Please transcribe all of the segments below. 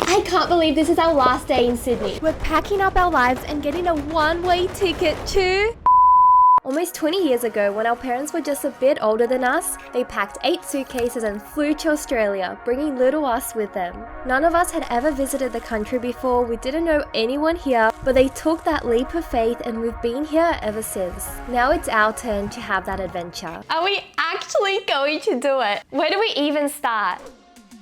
I can't believe this is our last day in Sydney. We're packing up our lives and getting a one-way ticket to... Almost 20 years ago, when our parents were just a bit older than us, they packed 8 suitcases and flew to Australia, bringing little us with them. None of us had ever visited the country before, we didn't know anyone here, but they took that leap of faith and we've been here ever since. Now it's our turn to have that adventure. Are we actually going to do it? Where do we even start?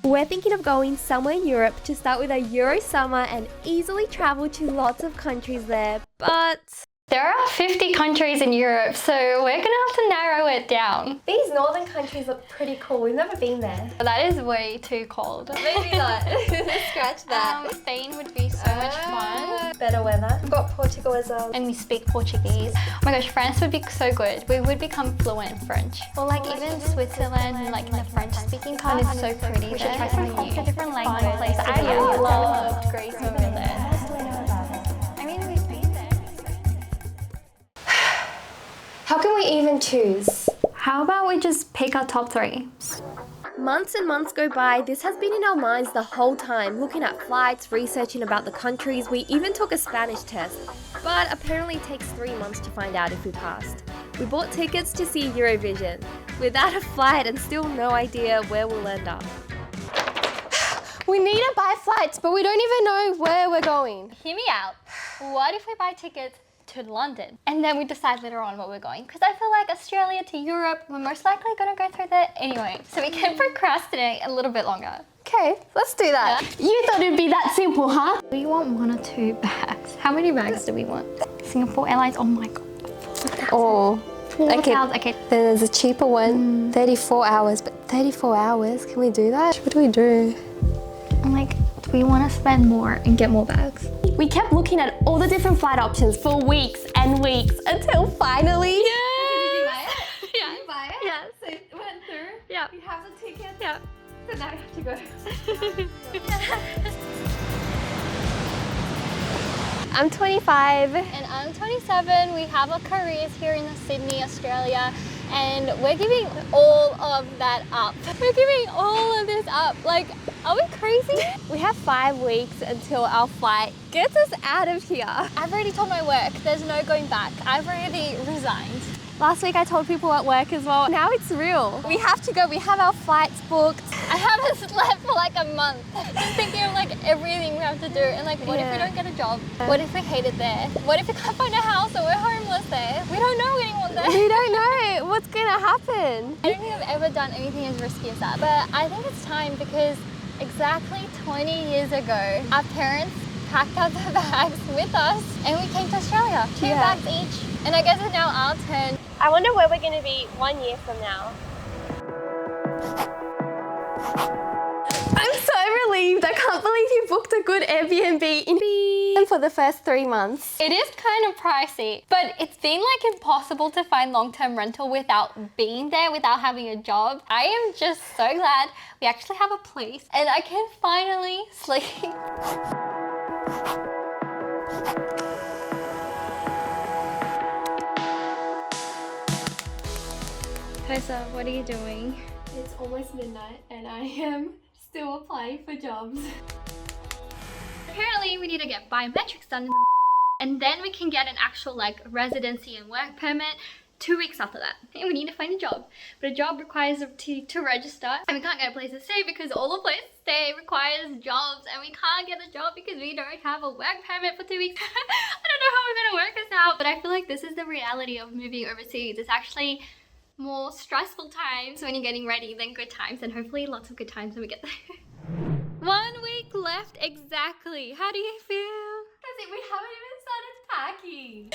We're thinking of going somewhere in Europe to start with a Euro summer and easily travel to lots of countries there, but... There are 50 countries in Europe, so we're gonna have to narrow it down. These northern countries look pretty cool. We've never been there. That is way too cold. Maybe not. Scratch that. Spain would be so much fun. Better weather. We've got Portugal as well. And we speak Portuguese. Oh my gosh, France would be so good. We would become fluent in French. Or like even Switzerland, like in the French-speaking part is so pretty. We should try something new. Different language. I loved Greece over there. How can we even choose? How about we just pick our top 3? Months and months go by. This has been in our minds the whole time, looking at flights, researching about the countries. We even took a Spanish test, but apparently it takes 3 months to find out if we passed. We bought tickets to see Eurovision, without a flight and still no idea where we'll end up. We need to buy flights, but we don't even know where we're going. Hear me out. What if we buy tickets to London and then we decide later on where we're going? Because I feel like Australia to Europe, we're most likely going to go through there anyway, so we can procrastinate a little bit longer. Okay, let's do that. Yeah. You thought it'd be that simple, huh? We want 1 or 2 bags. How many bags do we want? Singapore Airlines, oh my god. 4,000. Oh, 4,000. Okay. Then there's a cheaper one, 34 hours, but 34 hours, can we do that? What do we do? I'm like, do we want to spend more and get more bags? We kept looking at all the different flight options for weeks and weeks until finally... Yeah. Did you buy it? Yeah. Did you buy it? Yeah. So it went through? Yeah. You have the ticket? Yeah. So now you have to go. I'm 25. And I'm 27. We have our careers here in Sydney, Australia, and we're giving all of that up. We're giving all of this up. Like, are we crazy? We have 5 weeks until our flight gets us out of here. I've already told my work, there's no going back. I've already resigned. Last week I told people at work as well. Now it's real. We have to go. We have our flights booked. I haven't slept for like a month. Just thinking of like everything we have to do. And like, what if we don't get a job? What if we hate it there? What if we can't find a house or we're homeless there? We don't know anyone there. We don't know what's gonna happen. I don't think I've ever done anything as risky as that. But I think it's time because exactly 20 years ago, our parents packed up their bags with us and we came to Australia. 2 bags each. And I guess it's now our turn. I wonder where we're going to be 1 year from now. I'm so relieved. I can't believe you booked a good Airbnb in for the first 3 months. It is kind of pricey, but it's been like impossible to find long-term rental without being there, without having a job. I am just so glad we actually have a place and I can finally sleep. Talissa, what are you doing? It's almost midnight and I am still applying for jobs. Apparently we need to get biometrics done and then we can get an actual like residency and work permit 2 weeks after that. And we need to find a job. But a job requires to register and we can't get a place to stay because all the places to stay requires jobs and we can't get a job because we don't have a work permit for 2 weeks. I don't know how we're gonna work this out, but I feel like this is the reality of moving overseas. It's actually more stressful times when you're getting ready than good times, and hopefully lots of good times when we get there. 1 week left exactly. How do you feel? Because we haven't even started packing.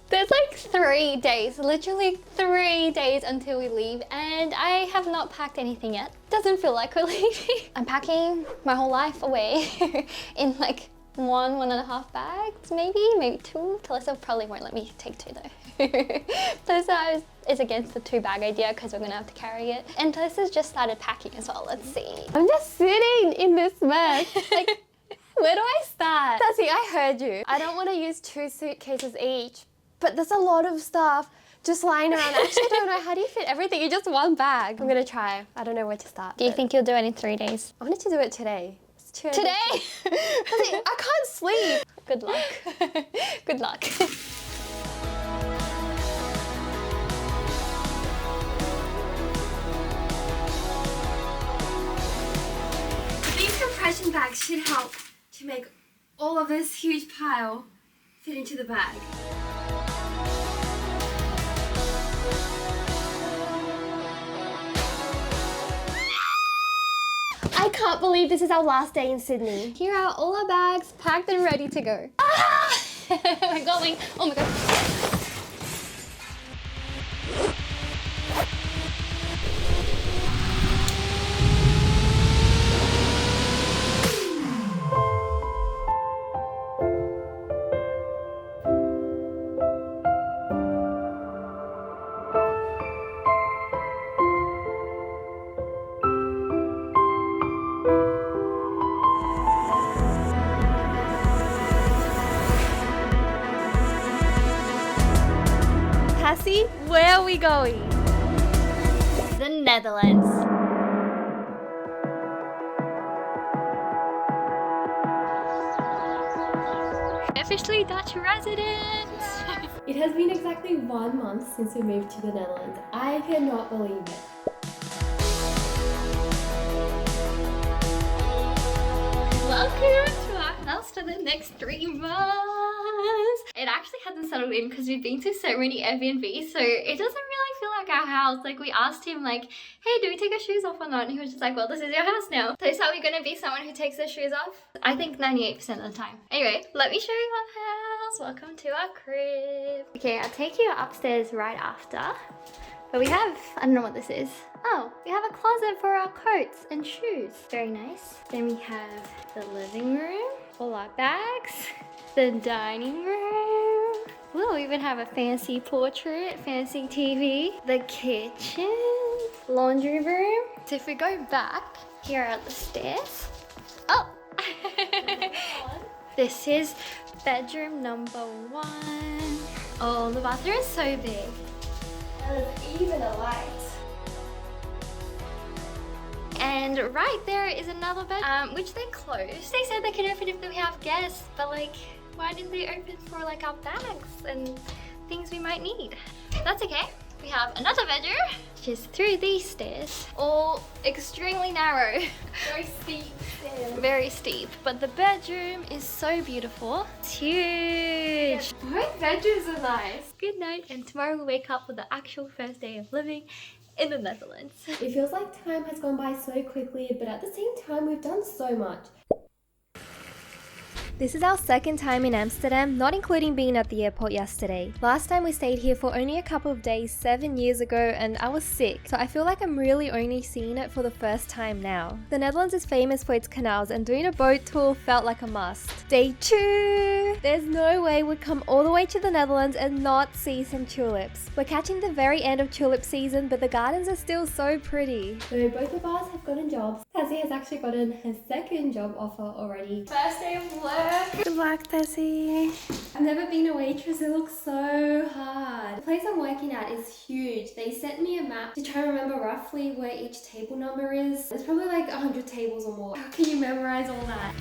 There's like 3 days, literally 3 days until we leave, and I have not packed anything yet. Doesn't feel like we're leaving. I'm packing my whole life away in like 1.5 bags, maybe 2. Talissa probably won't let me take 2 though. Talissa is against the 2 bag idea because we're gonna have to carry it. And Talissa's just started packing as well. Let's see. I'm just sitting in this mess. Like, where do I start? Tassie, I heard you. I don't want to use 2 suitcases each, but there's a lot of stuff just lying around. I actually don't know, how do you fit everything in just 1 bag? I'm gonna try. I don't know where to start. Do you think you'll do it in 3 days? I wanted to do it today. Today? I can't sleep. Good luck. Good luck. These compression bags should help to make all of this huge pile fit into the bag. I can't believe this is our last day in Sydney. Here are all our bags packed and ready to go. Ah! We're going. Oh my god. Cassie, where are we going? The Netherlands. Officially Dutch residents. It has been exactly 1 month since we moved to the Netherlands. I cannot believe it. Welcome to our house for the next 3 months. It actually hasn't settled in because we've been to so many Airbnbs, so it doesn't really feel like our house. Like, we asked him like, hey, do we take our shoes off or not? And he was just like, well, this is your house now. So are we gonna be someone who takes their shoes off? I think 98% of the time. Anyway, let me show you our house. Welcome to our crib. Okay, I'll take you upstairs right after. But we have, I don't know what this is. Oh, we have a closet for our coats and shoes. Very nice. Then we have the living room, all our bags, the dining room. We'll even have a fancy portrait, fancy TV, the kitchen, laundry room. So if we go back, here are the stairs. Oh! This is bedroom number 1. Oh, the bathroom is so big. There's even a light. And right there is another bed, which they closed. They said they can open if we have guests, but like, why didn't they open for like our bags and things we might need? That's okay. We have another bedroom, which is through these stairs, all extremely narrow. Very steep stairs. Very steep, but the bedroom is so beautiful. It's huge. Both bedrooms are nice. Good night, and tomorrow we'll wake up for the actual first day of living in the Netherlands. It feels like time has gone by so quickly, but at the same time we've done so much. This is our second time in Amsterdam, not including being at the airport yesterday. Last time we stayed here for only a couple of days 7 years ago and I was sick, so I feel like I'm really only seeing it for the first time now. The Netherlands is famous for its canals and doing a boat tour felt like a must. Day 2! There's no way we'd come all the way to the Netherlands and not see some tulips. We're catching the very end of tulip season, but the gardens are still so pretty. So both of us have gotten jobs. Tassie has actually gotten her second job offer already. First day of work. Good luck, Tessie. I've never been a waitress, it looks so hard. The place I'm working at is huge. They sent me a map to try and remember roughly where each table number is. There's probably like 100 tables or more. How can you memorize all that?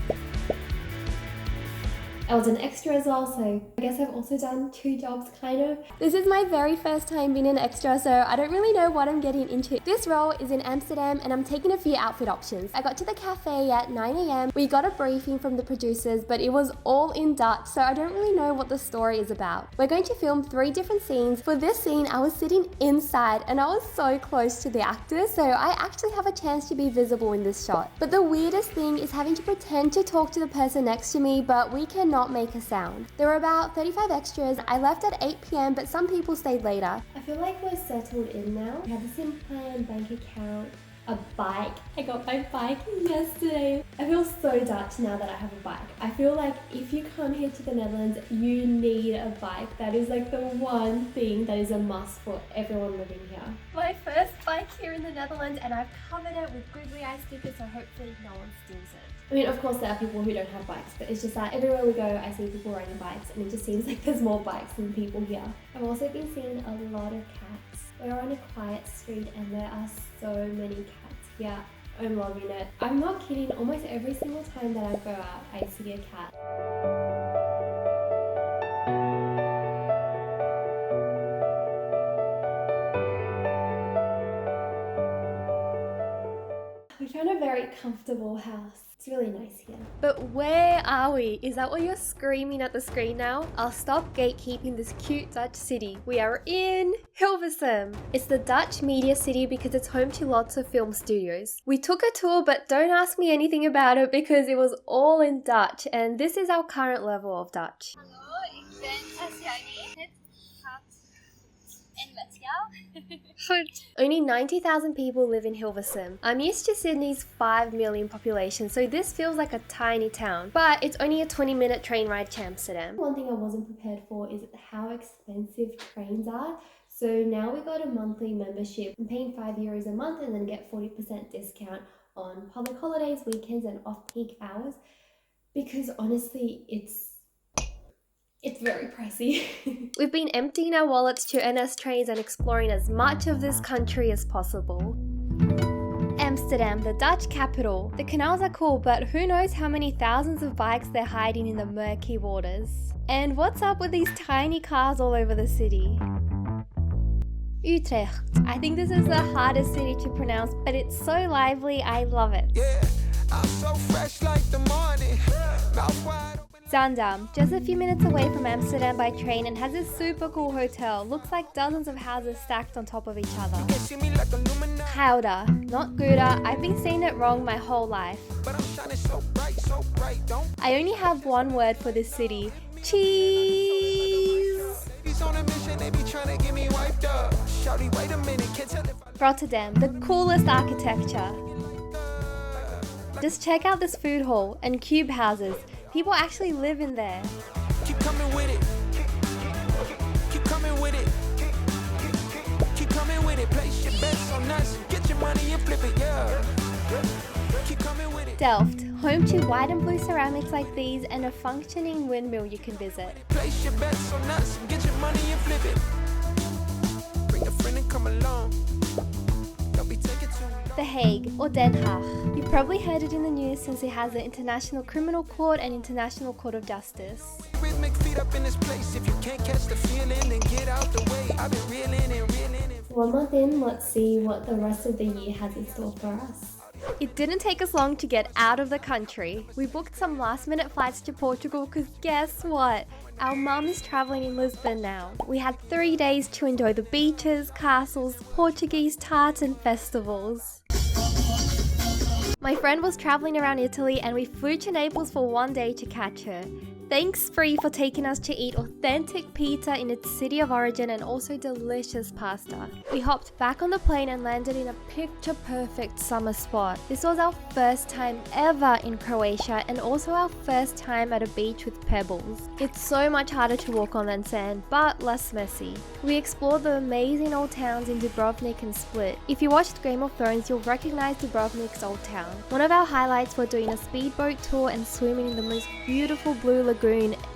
I was an extra as well, so I guess I've also done 2 jobs kind of. This is my very first time being an extra, so I don't really know what I'm getting into. This role is in Amsterdam and I'm taking a few outfit options. I got to the cafe at 9 AM. We got a briefing from the producers, but it was all in Dutch, so I don't really know what the story is about. We're going to film 3 different scenes. For this scene, I was sitting inside and I was so close to the actors, so I actually have a chance to be visible in this shot. But the weirdest thing is having to pretend to talk to the person next to me, but we cannot make a sound. There were about 35 extras. I left at 8 PM, but some people stayed later. I feel like we're settled in now. We have a SIM plan, bank account, a bike. I got my bike yesterday. I feel so Dutch now that I have a bike. I feel like if you come here to the Netherlands, you need a bike. That is like the one thing that is a must for everyone living here. My first bike here in the Netherlands, and I've covered it with googly eye stickers, so hopefully no one steals it. I mean, of course there are people who don't have bikes, but it's just that everywhere we go, I see people riding bikes, and it just seems like there's more bikes than people here. I've also been seeing a lot of cats. We're on a quiet street and there are so many cats here. I'm loving it. I'm not kidding, almost every single time that I go out, I see a cat. We found a very comfortable house. It's really nice here. But where are we? Is that what you're screaming at the screen now? I'll stop gatekeeping this cute Dutch city. We are in Hilversum. It's the Dutch media city because it's home to lots of film studios. We took a tour, but don't ask me anything about it because it was all in Dutch, and this is our current level of Dutch. Hallo, ik ben Taciane. Het gaat en met jou? Goed. Only 90,000 people live in Hilversum. I'm used to Sydney's 5 million population, so this feels like a tiny town. But it's only a 20-minute train ride to Amsterdam. One thing I wasn't prepared for is how expensive trains are. So now we got a monthly membership. I'm paying €5 a month and then get 40% discount on public holidays, weekends and off-peak hours. Because honestly, it's very pricey. We've been emptying our wallets to NS trains and exploring as much of this country as possible. Amsterdam, the Dutch capital. The canals are cool, but who knows how many thousands of bikes they're hiding in the murky waters. And what's up with these tiny cars all over the city? Utrecht. I think this is the hardest city to pronounce, but it's so lively, I love it. Yeah, I'm so fresh like the morning. Mouth wide open. Zaandam, just a few minutes away from Amsterdam by train, and has this super cool hotel. Looks like dozens of houses stacked on top of each other. See me like Illuminati, Gouda, not Gouda. I've been saying it wrong my whole life. but I'm shining so bright, don't. I only have one word for this city. Cheese! Babies on a mission, they be trying to get me wiped up. Shouty, wait a minute, can't tell if I Rotterdam, the coolest architecture. Just check out this food hall and cube houses. People actually live in there. keep coming with it. Keep coming with it. Keep coming with it. Place your bets on us. Get your money and flip it, yeah. Keep coming with it. Delft, home to white and blue ceramics like these and a functioning windmill you can visit. Place your bets on us. Get your money and flip it. Bring a friend and come along. Don't be taking too long. The Hague, or Den Haag. You've probably heard it in the news since it has the International Criminal Court and International Court of Justice. Rhythmic feet up in this place. If you can't catch the feeling, then get out the way. I've been reeling and reeling and 1 month in, let's see what the rest of the year has in store for us. It didn't take us long to get out of the country. We booked some last-minute flights to Portugal because guess what? Our mum is travelling in Lisbon now. We had 3 days to enjoy the beaches, castles, Portuguese tarts and festivals. My friend was travelling around Italy and we flew to Naples for 1 day to catch her. Thanks Free for taking us to eat authentic pizza in its city of origin and also delicious pasta. We hopped back on the plane and landed in a picture-perfect summer spot. This was our first time ever in Croatia and also our first time at a beach with pebbles. It's so much harder to walk on than sand, but less messy. We explored the amazing old towns in Dubrovnik and Split. If you watched Game of Thrones, you'll recognize Dubrovnik's old town. One of our highlights were doing a speedboat tour and swimming in the most beautiful blue lagoon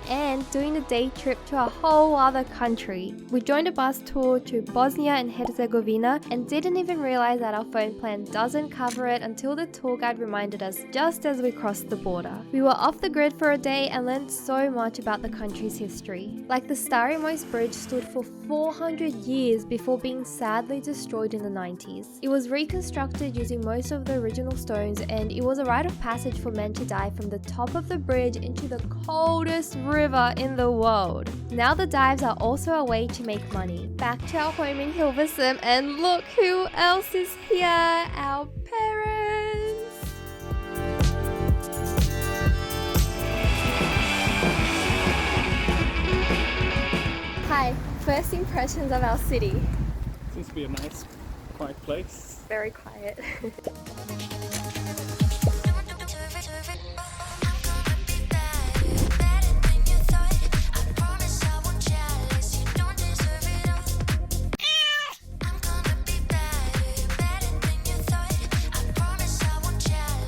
and doing a day trip to a whole other country. We joined a bus tour to Bosnia and Herzegovina and didn't even realize that our phone plan doesn't cover it until the tour guide reminded us just as we crossed the border. We were off the grid for a day and learned so much about the country's history. Like the Starry-Most Bridge stood for 400 years before being sadly destroyed in the 90s. It was reconstructed using most of the original stones and it was a rite of passage for men to dive from the top of the bridge into the coldest river in the world. Now the dives are also a way to make money. Back to our home in Hilversum and look who else is here, our parents! Hi, first impressions of our city. Seems to be a nice, quiet place. Very quiet.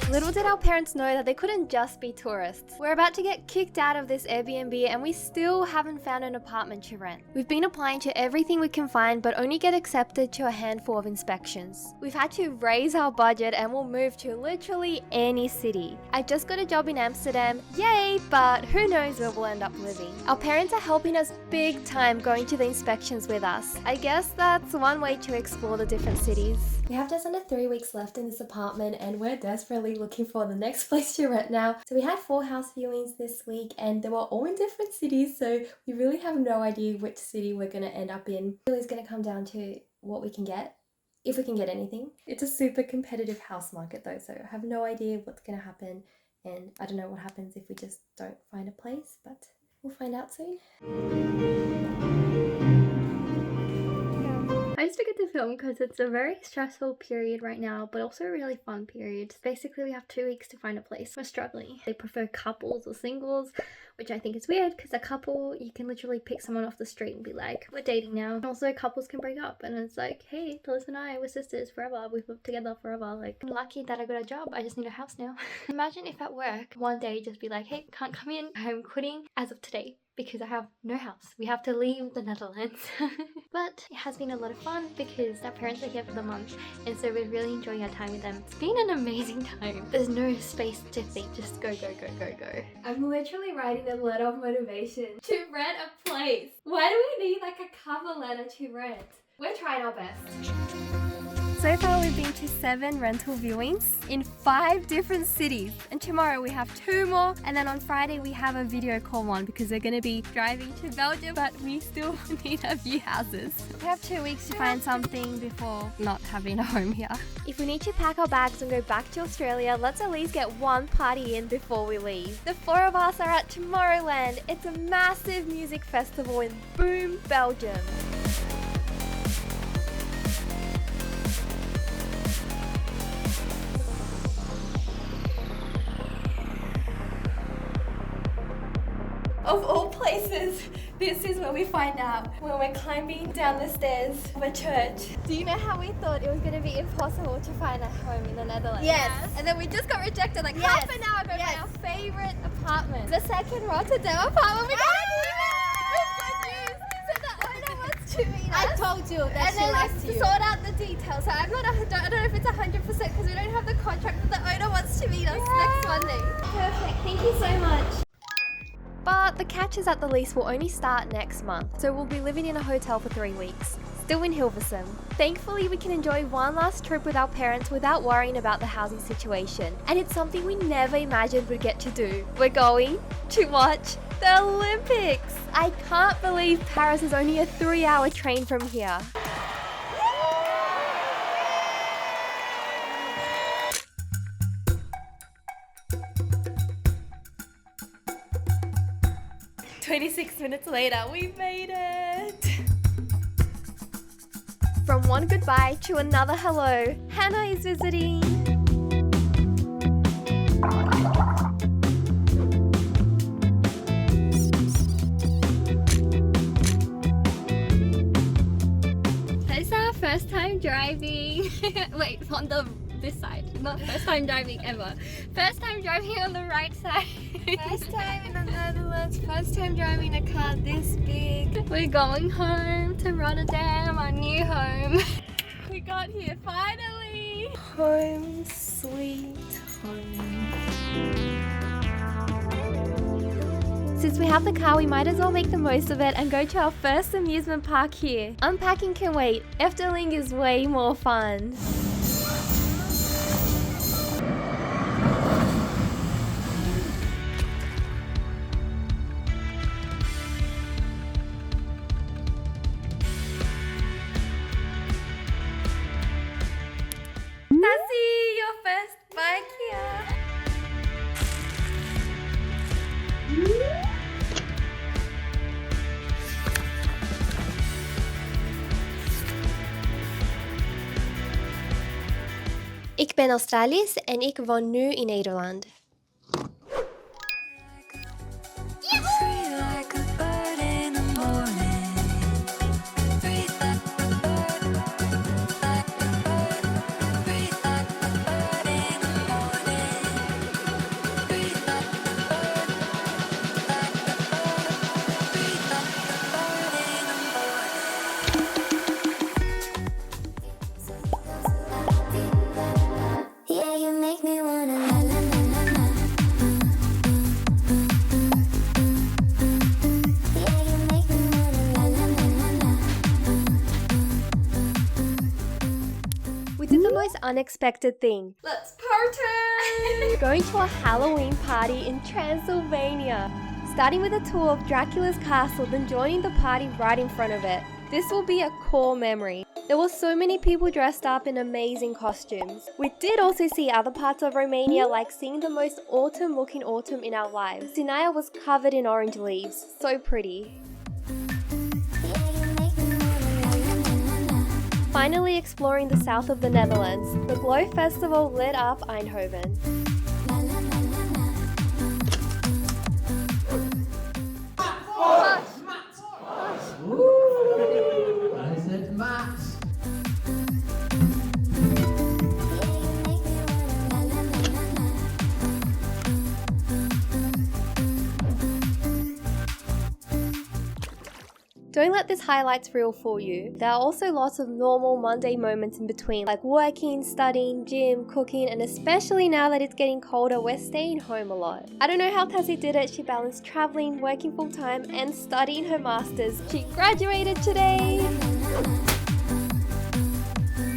Little did our our parents know that they couldn't just be tourists. We're about to get kicked out of this Airbnb and we still haven't found an apartment to rent. We've been applying to everything we can find but only get accepted to a handful of inspections. We've had to raise our budget and we'll move to literally any city. I just got a job in Amsterdam, yay, but who knows where we'll end up living. Our parents are helping us big time going to the inspections with us. I guess that's one way to explore the different cities. We have just under 3 weeks left in this apartment and we're desperately looking for the next place to rent now. So we had 4 house viewings this week and they were all in different cities, so we really have no idea which city we're going to end up in. It really is going to come down to what we can get, if we can get anything. It's a super competitive house market though, so I have no idea what's going to happen and I don't know what happens if we just don't find a place, but we'll find out soon. I just forget to film because it's a very stressful period right now, but also a really fun period. Basically, we have 2 weeks to find a place. We're struggling. They prefer couples or singles, which I think is weird because a couple, you can literally pick someone off the street and be like, we're dating now. And also, couples can break up and it's like, hey, Talissa and I, we're sisters forever. We've lived together forever. Like, I'm lucky that I got a job. I just need a house now. Imagine if at work, one day just be like, hey, can't come in. I'm quitting as of today, because I have no house. We have to leave the Netherlands. But it has been a lot of fun because our parents are here for the month and so we're really enjoying our time with them. It's been an amazing time. There's no space to think, just go, go, go, go, go. I'm literally writing a letter of motivation to rent a place. Why do we need like a cover letter to rent? We're trying our best. So far we've been to 7 rental viewings in 5 different cities, and tomorrow we have 2 more, and then on Friday we have a video call one because we're going to be driving to Belgium, but we still need a few houses. We have 2 weeks to find something before not having a home here. If we need to pack our bags and go back to Australia, let's at least get one party in before we leave. The 4 of us are at Tomorrowland. It's a massive music festival in Boom, Belgium. Of all places, this is where we find out when we're climbing down the stairs of a church. Do you know how we thought it was going to be impossible to find a home in the Netherlands? Yes. And then we just got rejected like half an hour ago from our favourite apartment. The second Rotterdam apartment we got good news. So the owner wants to meet us. I told you that she likes you. And then sort out the details. So I don't know if it's 100% because we don't have the contract, but the owner wants to meet us next Monday. Perfect. Thank you so much. But the catch is that the lease will only start next month, so we'll be living in a hotel for 3 weeks, still in Hilversum. Thankfully, we can enjoy one last trip with our parents without worrying about the housing situation, and it's something we never imagined we'd get to do. We're going to watch the Olympics! I can't believe Paris is only a 3-hour train from here. 26 minutes later, we made it! From one goodbye to another hello, Hannah is visiting! It's our first time driving. Wait, on this side. Not first time driving ever. First time driving on the right side. First time in the Netherlands, first time driving a car this big. We're going home to Rotterdam, our new home. We got here finally! Home sweet home. Since we have the car, we might as well make the most of it and go to our first amusement park here. Unpacking can wait. Efteling is way more fun. Taci, your first bike here. Ik ben Australisch en ik woon nu in Nederland. unexpected thing. Let's party! Going to a Halloween party in Transylvania. Starting with a tour of Dracula's castle, then joining the party right in front of it. This will be a core memory. There were so many people dressed up in amazing costumes. We did also see other parts of Romania, like seeing the most autumn-looking autumn in our lives. Sinaia was covered in orange leaves. So pretty. Finally exploring the south of the Netherlands, the Glow Festival lit up Eindhoven. I said Max. Don't let this highlights reel fool you. There are also lots of normal Monday moments in between, like working, studying, gym, cooking, and especially now that it's getting colder, we're staying home a lot. I don't know how Tassie did it. She balanced traveling, working full time, and studying her masters. She graduated today!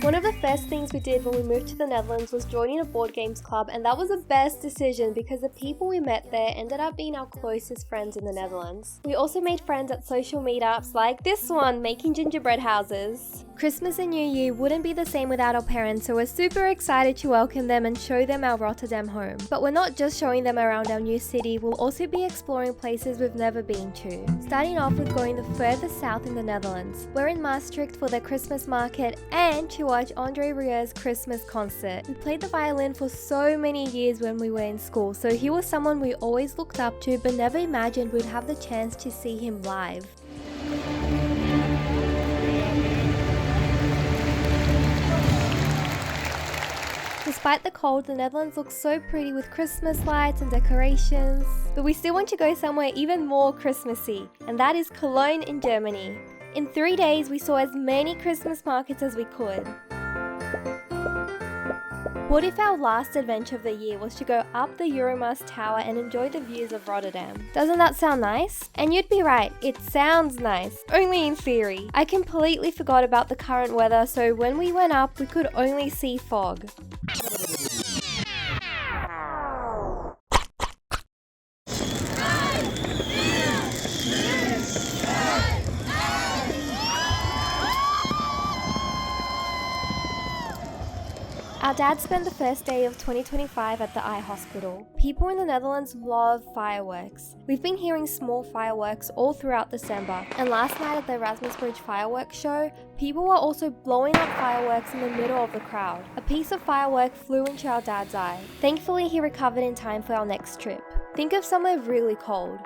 One of the first things we did when we moved to the Netherlands was joining a board games club, and that was the best decision because the people we met there ended up being our closest friends in the Netherlands. We also made friends at social meetups like this one, making gingerbread houses. Christmas and New Year wouldn't be the same without our parents, so we're super excited to welcome them and show them our Rotterdam home. But we're not just showing them around our new city, we'll also be exploring places we've never been to. Starting off with going the furthest south in the Netherlands. We're in Maastricht for their Christmas market and to watch Andre Rieur's Christmas concert. We played the violin for so many years when we were in school, so he was someone we always looked up to but never imagined we'd have the chance to see him live. Despite the cold, the Netherlands looks so pretty with Christmas lights and decorations. But we still want to go somewhere even more Christmassy, and that is Cologne in Germany. In 3 days, we saw as many Christmas markets as we could. What if our last adventure of the year was to go up the Euromast Tower and enjoy the views of Rotterdam? Doesn't that sound nice? And you'd be right, it sounds nice, only in theory. I completely forgot about the current weather, so when we went up, we could only see fog. Our dad spent the first day of 2025 at the eye hospital. People in the Netherlands love fireworks. We've been hearing small fireworks all throughout December, and last night at the Erasmus Bridge fireworks show, people were also blowing up fireworks in the middle of the crowd. A piece of firework flew into our dad's eye. Thankfully, he recovered in time for our next trip. Think of somewhere really cold.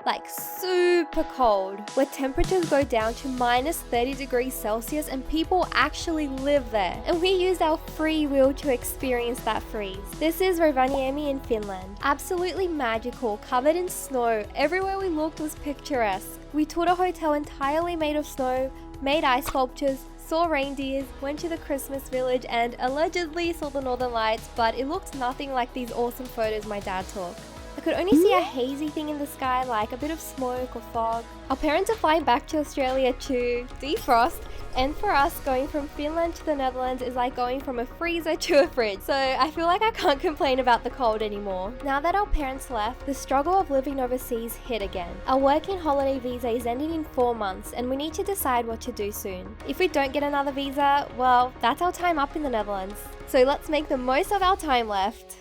Like super cold, where temperatures go down to minus 30 degrees Celsius and people actually live there. And we used our free will to experience that freeze. This is Rovaniemi in Finland. Absolutely magical, covered in snow. Everywhere we looked was picturesque. We toured a hotel entirely made of snow, made ice sculptures, saw reindeers, went to the Christmas village and allegedly saw the Northern Lights, but it looked nothing like these awesome photos my dad took. I could only see a hazy thing in the sky, like a bit of smoke or fog. Our parents are flying back to Australia to defrost, and for us, going from Finland to the Netherlands is like going from a freezer to a fridge. So I feel like I can't complain about the cold anymore. Now that our parents left, the struggle of living overseas hit again. Our working holiday visa is ending in 4 months, and we need to decide what to do soon. If we don't get another visa, well, that's our time up in the Netherlands. So let's make the most of our time left.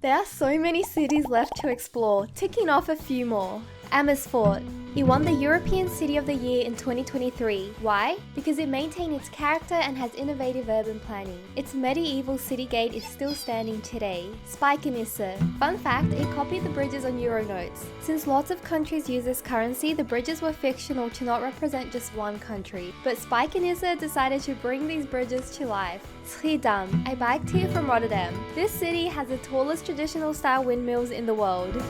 There are so many cities left to explore, ticking off a few more. Amersfoort. It won the European City of the Year in 2023. Why? Because it maintained its character and has innovative urban planning. Its medieval city gate is still standing today. Spijkenisse. Fun fact, it copied the bridges on euro notes. Since lots of countries use this currency, the bridges were fictional to not represent just one country. But Spijkenisse decided to bring these bridges to life. Schiedam. I biked here from Rotterdam. This city has the tallest traditional style windmills in the world.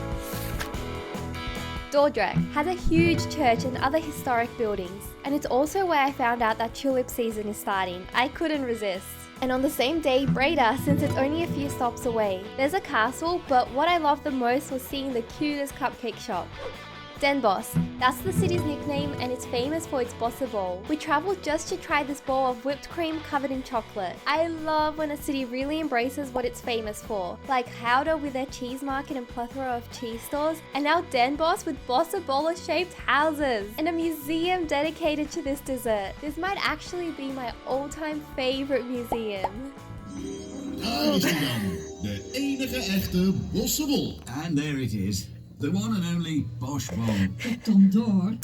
Dordrecht has a huge church and other historic buildings, and it's also where I found out that tulip season is starting. I couldn't resist. And on the same day, Breda, since it's only a few stops away. There's a castle, but what I loved the most was seeing the cutest cupcake shop. Den Bosch. That's the city's nickname and it's famous for its bossa ball. We traveled just to try this ball of whipped cream covered in chocolate. I love when a city really embraces what it's famous for, like Gouda with their cheese market and plethora of cheese stores, and now Den Bosch with bossa ball shaped houses, and a museum dedicated to this dessert. This might actually be my all-time favorite museum. Daar is hij dan, de enige echte bossenbol. And there it is, the one and only Bosch ball. Tom door.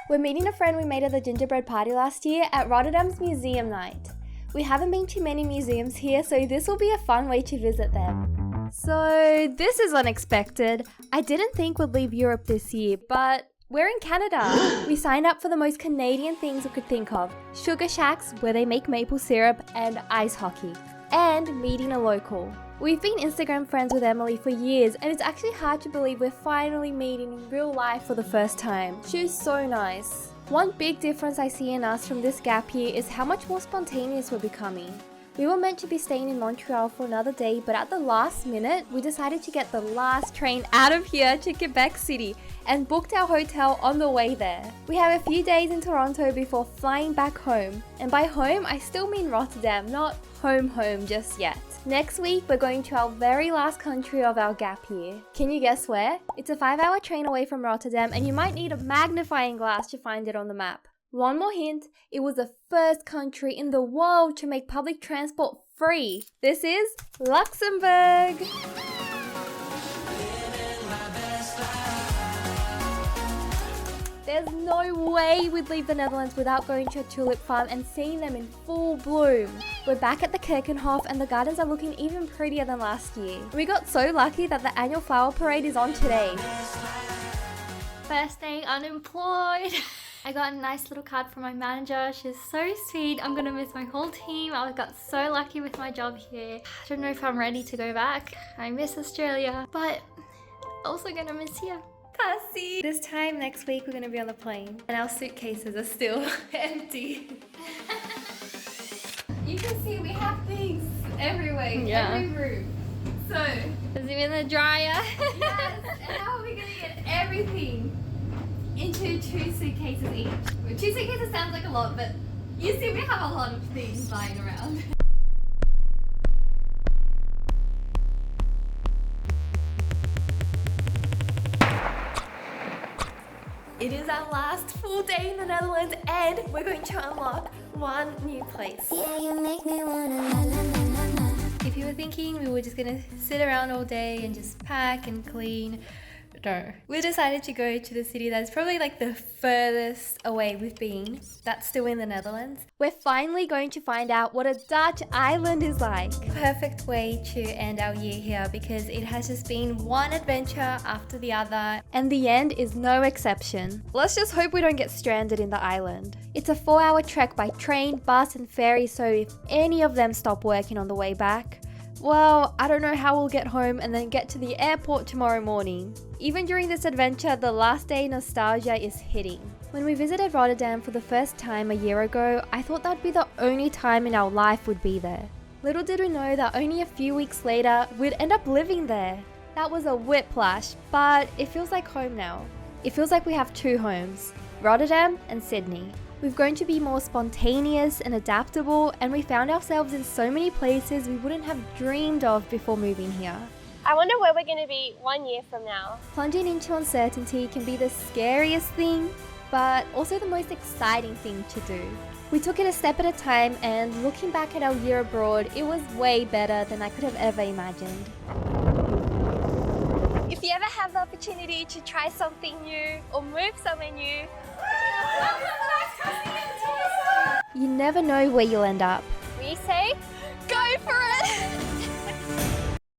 We're meeting a friend we made at the gingerbread party last year at Rotterdam's museum night. We haven't been to many museums here, so this will be a fun way to visit them. So this is unexpected. I didn't think we'd leave Europe this year, but we're in Canada. We signed up for the most Canadian things we could think of. Sugar shacks where they make maple syrup and ice hockey. And meeting a local. We've been Instagram friends with Emily for years and it's actually hard to believe we're finally meeting in real life for the first time. She's so nice. One big difference I see in us from this gap year is how much more spontaneous we're becoming. We were meant to be staying in Montreal for another day, but at the last minute, we decided to get the last train out of here to Quebec City and booked our hotel on the way there. We have a few days in Toronto before flying back home. And by home, I still mean Rotterdam, not home just yet. Next week, we're going to our very last country of our gap year. Can you guess where? It's a 5-hour train away from Rotterdam and you might need a magnifying glass to find it on the map. One more hint, it was the first country in the world to make public transport free. This is Luxembourg. There's no way we'd leave the Netherlands without going to a tulip farm and seeing them in full bloom. We're back at the Kerkenhof and the gardens are looking even prettier than last year. We got so lucky that the annual flower parade is on today. First day unemployed. I got a nice little card from my manager. She's so sweet. I'm gonna miss my whole team. I got so lucky with my job here. I don't know if I'm ready to go back. I miss Australia, but also gonna miss you. Cassie! This time next week we're gonna be on the plane and our suitcases are still empty. You can see we have things everywhere, every room. So, Is it in the dryer? yes, and how are we gonna get everything into 2 suitcases each? Well, 2 suitcases sounds like a lot, but you see we have a lot of things lying around. It is our last full day in the Netherlands and we're going to unlock one new place. Yeah, you make me wanna la la la la la. If you were thinking we were just gonna sit around all day and just pack and clean, no. We decided to go to the city that's probably like the furthest away we've been. That's still in the Netherlands. We're finally going to find out what a Dutch island is like. Perfect way to end our year here because it has just been one adventure after the other and the end is no exception. Let's just hope we don't get stranded in the island. It's a 4-hour trek by train, bus and ferry, so if any of them stop working on the way back, well, I don't know how we'll get home and then get to the airport tomorrow morning. Even during this adventure, the last day nostalgia is hitting. When we visited Rotterdam for the first time a year ago, I thought that'd be the only time in our life we'd be there. Little did we know that only a few weeks later, we'd end up living there. That was a whiplash, but it feels like home now. It feels like we have 2 homes, Rotterdam and Sydney. We've grown to be more spontaneous and adaptable, and we found ourselves in so many places we wouldn't have dreamed of before moving here. I wonder where we're going to be 1 year from now. Plunging into uncertainty can be the scariest thing, but also the most exciting thing to do. We took it a step at a time, and looking back at our year abroad, it was way better than I could have ever imagined. If you ever have the opportunity to try something new or move somewhere new, You never know where you'll end up. we say